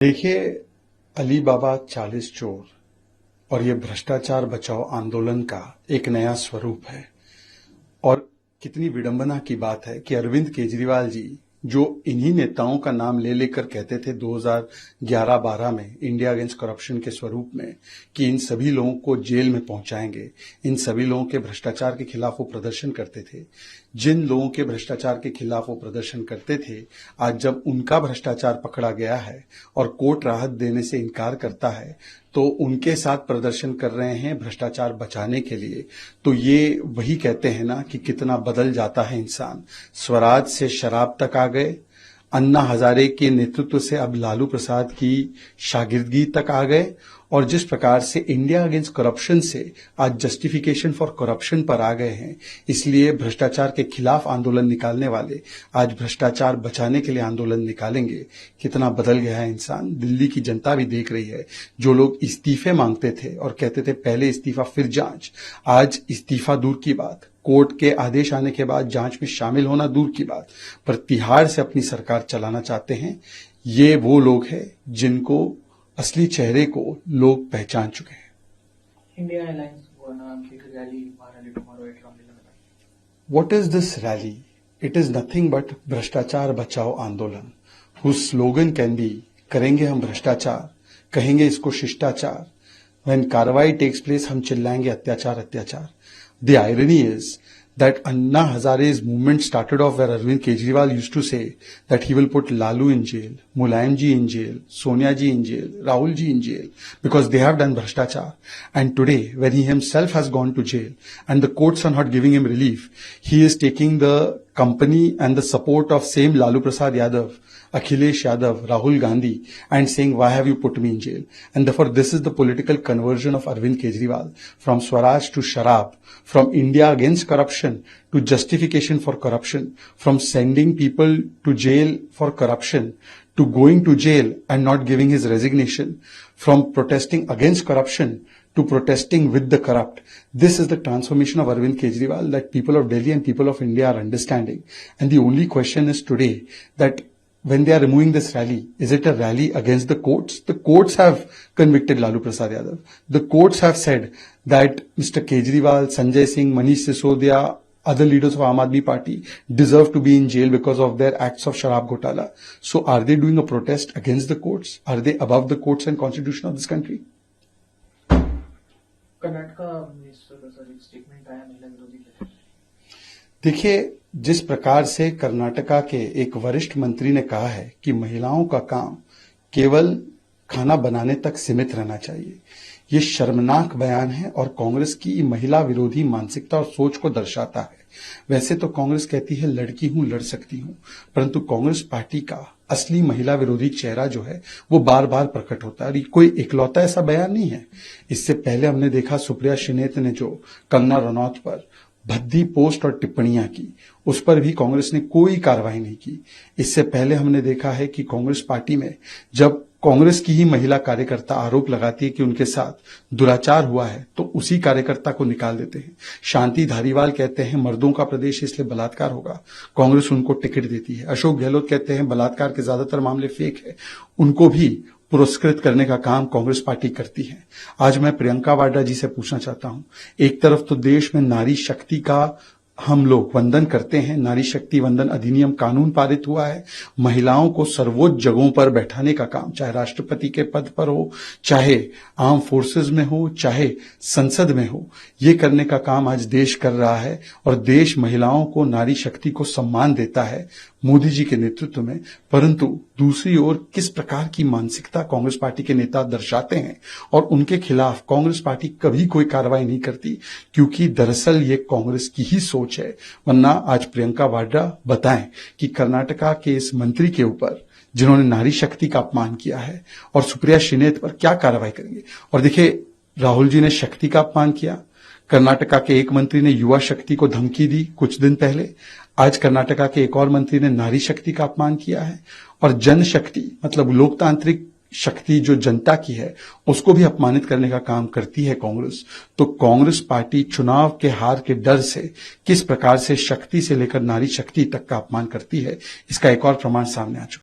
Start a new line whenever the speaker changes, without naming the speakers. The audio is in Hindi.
देखिए, अली बाबा 40 चोर और ये भ्रष्टाचार बचाओ आंदोलन का एक नया स्वरूप है। और कितनी विडंबना की बात है कि अरविंद केजरीवाल जी, जो इन्हीं नेताओं का नाम ले लेकर कहते थे 2011-12 में इंडिया अगेंस्ट करप्शन के स्वरूप में कि इन सभी लोगों को जेल में पहुंचाएंगे, इन सभी लोगों के भ्रष्टाचार के खिलाफ वो प्रदर्शन करते थे। जिन लोगों के भ्रष्टाचार के खिलाफ वो प्रदर्शन करते थे, आज जब उनका भ्रष्टाचार पकड़ा गया है और कोर्ट राहत देने से इनकार करता है, तो उनके साथ प्रदर्शन कर रहे हैं भ्रष्टाचार बचाने के लिए। तो ये वही कहते हैं ना कि कितना बदल जाता है इंसान। स्वराज से शराब तक आ गए, अन्ना हजारे के नेतृत्व से अब लालू प्रसाद की शागिर्दगी तक आ गए, और जिस प्रकार से इंडिया अगेंस्ट करप्शन से आज जस्टिफिकेशन फॉर करप्शन पर आ गए हैं, इसलिए भ्रष्टाचार के खिलाफ आंदोलन निकालने वाले आज भ्रष्टाचार बचाने के लिए आंदोलन निकालेंगे। कितना बदल गया है इंसान। दिल्ली की जनता भी देख रही है। जो लोग इस्तीफे मांगते थे और कहते थे पहले इस्तीफा फिर जांच, आज इस्तीफा दूर की बात, कोर्ट के आदेश आने के बाद जांच में शामिल होना दूर की बात, पर तिहाड़ से अपनी सरकार चलाना चाहते हैं। ये वो लोग हैं जिनको असली चेहरे को लोग पहचान चुके हैं।
इंडिया अलायंस नाम की रैली महारैली टुमारो एट रामलीला मैदान।
What is this rally? It is nothing but भ्रष्टाचार बचाओ आंदोलन, whose slogan can be करेंगे हम भ्रष्टाचार, कहेंगे इसको शिष्टाचार। When कार्रवाई takes place, हम चिल्लाएंगे अत्याचार अत्याचार। The irony is that Anna Hazare's movement started off where Arvind Kejriwal used to say that he will put Lalu in jail, Mulayam ji in jail, Sonia ji in jail, Rahul ji in jail, because they have done bhrashtachar. And today, when he himself has gone to jail and the courts are not giving him relief, he is taking the company and the support of same Lalu Prasad Yadav, Akhilesh Yadav, Rahul Gandhi, and saying, why have you put me in jail? And therefore, this is the political conversion of Arvind Kejriwal from Swaraj to Sharab, from India against corruption to justification for corruption, from sending people to jail for corruption to going to jail and not giving his resignation, from protesting against corruption to protesting with the corrupt. This is the transformation of Arvind Kejriwal that people of Delhi and people of India are understanding. And the only question is today that when they are removing this rally, is it a rally against the courts? The courts have convicted Lalu Prasad Yadav. The courts have said that Mr. Kejriwal, Sanjay Singh, Manish Sisodia, other leaders of Aam Aadmi Party deserve to be in jail because of their acts of Sharab Ghotala. So are they doing a protest against the courts? Are they above the courts and constitution of this country?
Karnataka का स्टेटमेंट आया महिला विरोधी के।
देखिए, जिस प्रकार से कर्नाटका के एक वरिष्ठ मंत्री ने कहा है कि महिलाओं का काम केवल खाना बनाने तक सीमित रहना चाहिए, ये शर्मनाक बयान है और कांग्रेस की महिला विरोधी मानसिकता और सोच को दर्शाता है। वैसे तो कांग्रेस कहती है लड़की हूं, लड़ सकती हूं, परंतु कांग्रेस पार्टी का असली महिला विरोधी चेहरा जो है वो बार बार प्रकट होता है। कोई इकलौता ऐसा बयान नहीं है। इससे पहले हमने देखा सुप्रिया श्रीनेत ने जो कंगना रनौत पर भद्दी पोस्ट और टिप्पणियां की, उस पर भी कांग्रेस ने कोई कार्रवाई नहीं की। इससे पहले हमने देखा है कि कांग्रेस पार्टी में जब कांग्रेस की ही महिला कार्यकर्ता आरोप लगाती है कि उनके साथ दुराचार हुआ है, तो उसी कार्यकर्ता को निकाल देते हैं। शांति धारीवाल कहते हैं मर्दों का प्रदेश इसलिए बलात्कार होगा, कांग्रेस उनको टिकट देती है। अशोक गहलोत कहते हैं बलात्कार के ज्यादातर मामले फेक है, उनको भी पुरस्कृत करने का काम कांग्रेस पार्टी करती है। आज मैं प्रियंका वाड्रा जी से पूछना चाहता हूं, एक तरफ तो देश में नारी शक्ति का हम लोग वंदन करते हैं, नारी शक्ति वंदन अधिनियम कानून पारित हुआ है, महिलाओं को सर्वोच्च जगहों पर बैठाने का काम, चाहे राष्ट्रपति के पद पर हो, चाहे आर्म फोर्सेस में हो, चाहे संसद में हो, ये करने का काम आज देश कर रहा है। और देश महिलाओं को, नारी शक्ति को सम्मान देता है मोदी जी के नेतृत्व में। परंतु दूसरी ओर किस प्रकार की मानसिकता कांग्रेस पार्टी के नेता दर्शाते हैं और उनके खिलाफ कांग्रेस पार्टी कभी कोई कार्रवाई नहीं करती, क्योंकि दरअसल ये कांग्रेस की ही सोच है। वरना आज प्रियंका वाड्रा बताएं कि कर्नाटका के इस मंत्री के ऊपर जिन्होंने नारी शक्ति का अपमान किया है और सुप्रिया श्रीनेत पर क्या कार्रवाई करेंगे। और देखिए, राहुल जी ने शक्ति का अपमान किया, कर्नाटका के एक मंत्री ने युवा शक्ति को धमकी दी कुछ दिन पहले, आज कर्नाटका के एक और मंत्री ने नारी शक्ति का अपमान किया है, और जनशक्ति मतलब लोकतांत्रिक शक्ति जो जनता की है उसको भी अपमानित करने का काम करती है कांग्रेस। तो कांग्रेस पार्टी चुनाव के हार के डर से किस प्रकार से शक्ति से लेकर नारी शक्ति तक का अपमान करती है, इसका एक और प्रमाण सामने आ चुका है।